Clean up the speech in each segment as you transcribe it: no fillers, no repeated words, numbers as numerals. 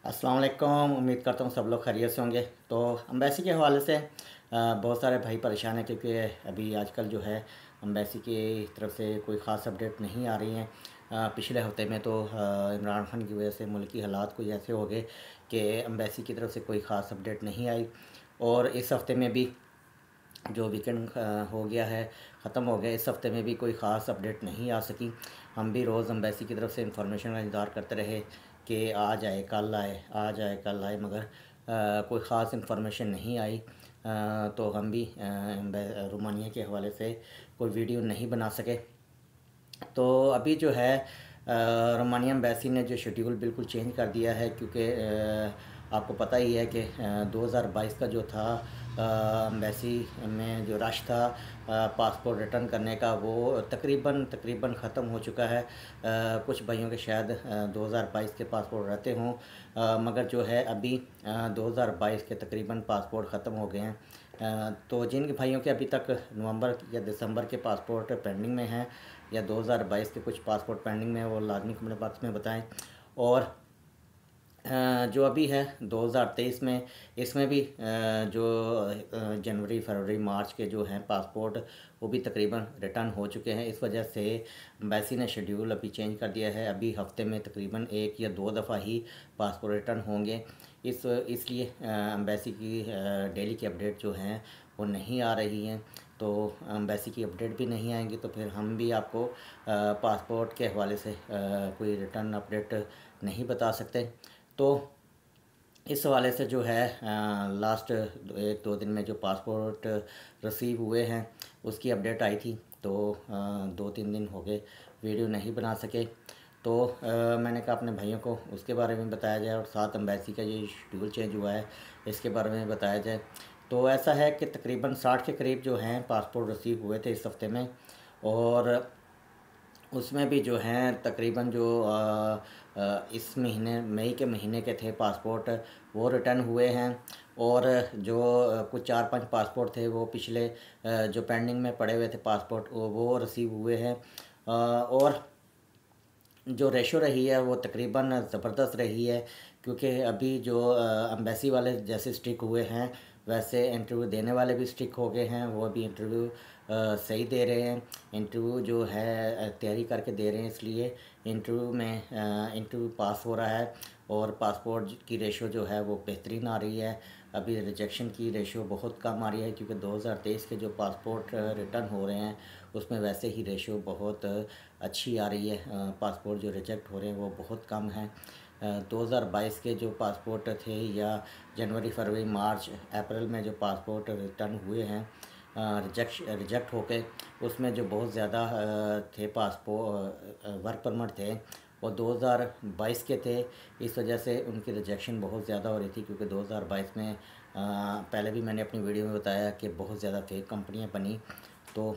अस्सलाम वालेकुम। उम्मीद करता हूँ सब लोग खैरियत से होंगे। तो अम्बेसी के हवाले से बहुत सारे भाई परेशान हैं क्योंकि अभी आजकल जो है अम्बेसी की तरफ से कोई ख़ास अपडेट नहीं आ रही हैं। पिछले हफ्ते में तो इमरान खान की वजह से मुल्क की हालात कोई ऐसे हो गए कि अम्बेसी की तरफ से कोई ख़ास अपडेट नहीं आई। और इस हफ्ते में भी जो वीकेंड हो गया है, ख़त्म हो गया, इस हफ्ते में भी कोई ख़ास अपडेट नहीं आ सकी। हम भी रोज़ अम्बेसी की तरफ से इंफॉर्मेशन का इंतज़ार करते रहे कि आज आए कल आए, आज आए कल आए, मगर कोई ख़ास इंफॉर्मेशन नहीं आई। तो हम भी रोमानिया के हवाले से कोई वीडियो नहीं बना सके। तो अभी जो है रोमानिया एम्बेसी ने जो शेड्यूल बिल्कुल चेंज कर दिया है क्योंकि आपको पता ही है कि 2022 का जो था एम्बेसी में जो रश था पासपोर्ट रिटर्न करने का, वो तकरीबन ख़त्म हो चुका है। कुछ भाइयों के शायद 2022 के पासपोर्ट रहते हों, मगर जो है अभी 2022 के तकरीबन पासपोर्ट ख़त्म हो गए हैं। तो जिन भाइयों के अभी तक नवंबर या दिसंबर के पासपोर्ट पेंडिंग में हैं या 2022 के कुछ पासपोर्ट पेंडिंग में हैं, वो लाजमी कमेंट बॉक्स में बताएं। और जो अभी है 2023 में, इसमें भी जो जनवरी फरवरी मार्च के जो हैं पासपोर्ट, वो भी तकरीबन रिटर्न हो चुके हैं। इस वजह से एम्बेसी ने शेड्यूल अभी चेंज कर दिया है। अभी हफ्ते में तकरीबन 1 या 2 दफ़ा ही पासपोर्ट रिटर्न होंगे। इसलिए एम्बेसी की डेली की अपडेट जो हैं वो नहीं आ रही हैं। तो एम्बेसी की अपडेट भी नहीं आएंगी तो फिर हम भी आपको पासपोर्ट के हवाले से कोई रिटर्न अपडेट नहीं बता सकते। तो इस हवाले से जो है लास्ट 1-2 दिन में जो पासपोर्ट रिसीव हुए हैं उसकी अपडेट आई थी। तो 2-3 दिन हो गए वीडियो नहीं बना सके। तो मैंने कहा अपने भाइयों को उसके बारे में बताया जाए और साथ एम्बेसी का ये शेड्यूल चेंज हुआ है इसके बारे में बताया जाए। तो ऐसा है कि तकरीबन 60 के करीब जो हैं पासपोर्ट रिसीव हुए थे इस हफ्ते में। और उसमें भी जो हैं तकरीबन जो इस महीने मई के महीने के थे पासपोर्ट, वो रिटर्न हुए हैं। और जो कुछ 4-5 पासपोर्ट थे वो पिछले जो पेंडिंग में पड़े हुए थे पासपोर्ट, वो रिसीव हुए हैं। और जो रेशो रही है वो तकरीबन ज़बरदस्त रही है क्योंकि अभी जो एम्बेसी वाले जैसे स्ट्रिक हुए हैं वैसे इंटरव्यू देने वाले भी स्ट्रिक हो गए हैं। वो अभी इंटरव्यू सही दे रहे हैं। इंटरव्यू जो है तैयारी करके दे रहे हैं, इसलिए इंटरव्यू में इंटरव्यू पास हो रहा है और पासपोर्ट की रेशो जो है वो बेहतरीन आ रही है। अभी रिजेक्शन की रेशो बहुत कम आ रही है क्योंकि 2023 के जो पासपोर्ट रिटर्न हो रहे हैं उसमें वैसे ही रेशो बहुत अच्छी आ रही है। पासपोर्ट जो रिजेक्ट हो रहे हैं वो बहुत कम हैं। 2022 के जो पासपोर्ट थे या जनवरी फरवरी मार्च अप्रैल में जो पासपोर्ट रिटर्न हुए हैं रिजेक्ट होके, उसमें जो बहुत ज़्यादा थे पासपोर्ट वर्क परमिट थे वो 2022 के थे। इस वजह से उनकी रिजेक्शन बहुत ज़्यादा हो रही थी क्योंकि 2022 में पहले भी मैंने अपनी वीडियो में बताया कि बहुत ज़्यादा फेक कंपनियां बनी। तो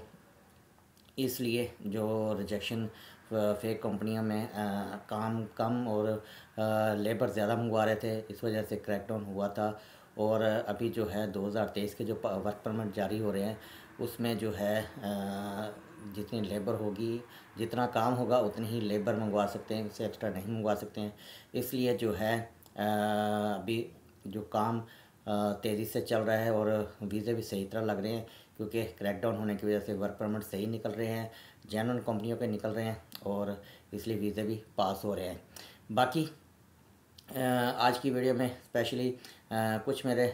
इसलिए जो रिजेक्शन फेक कंपनियों में काम कम और लेबर ज़्यादा मंगवा रहे थे, इस वजह से क्रैकडाउन हुआ था। और अभी जो है 2023 के जो वर्क परमिट जारी हो रहे हैं उसमें जो है जितनी लेबर होगी, जितना काम होगा उतनी ही लेबर मंगवा सकते हैं, इससे एक्स्ट्रा नहीं मंगवा सकते हैं। इसलिए जो है अभी जो काम तेज़ी से चल रहा है और वीज़े भी सही तरह लग रहे हैं क्योंकि क्रैकडाउन होने की वजह से वर्क परमिट सही निकल रहे हैं, जेन्युइन कंपनियों के निकल रहे हैं और इसलिए वीज़े भी पास हो रहे हैं। बाकी आज की वीडियो में स्पेशली कुछ मेरे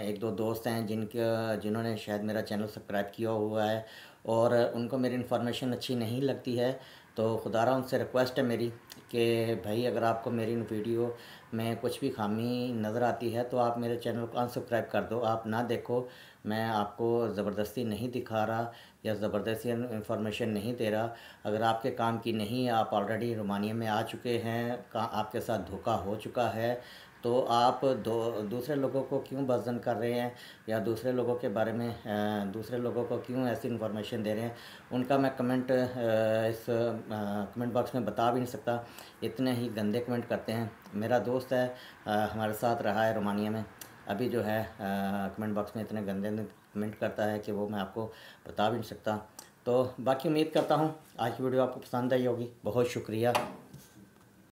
1-2 दोस्त हैं जिन्होंने शायद मेरा चैनल सब्सक्राइब किया हुआ है और उनको मेरी इन्फॉर्मेशन अच्छी नहीं लगती है। तो खुदारा उनसे रिक्वेस्ट है मेरी कि भाई अगर आपको मेरी वीडियो में कुछ भी खामी नज़र आती है तो आप मेरे चैनल को अनसब्सक्राइब कर दो, आप ना देखो। मैं आपको ज़बरदस्ती नहीं दिखा रहा या ज़बरदस्ती इन्फॉर्मेशन नहीं दे रहा। अगर आपके काम की नहीं, आप ऑलरेडी रोमानिया में आ चुके हैं, आपके साथ धोखा हो चुका है, तो आप दूसरे लोगों को क्यों बज़न कर रहे हैं या दूसरे लोगों के बारे में दूसरे लोगों को क्यों ऐसी इन्फॉर्मेशन दे रहे हैं। उनका मैं कमेंट इस कमेंट बॉक्स में बता भी नहीं सकता, इतने ही गंदे कमेंट करते हैं। मेरा दोस्त है, हमारे साथ रहा है रोमानिया में, अभी जो है कमेंट बॉक्स में इतने गंदे कमेंट करता है कि वो मैं आपको बता भी नहीं सकता। तो बाकी उम्मीद करता हूँ आज की वीडियो आपको पसंद आई होगी। बहुत शुक्रिया।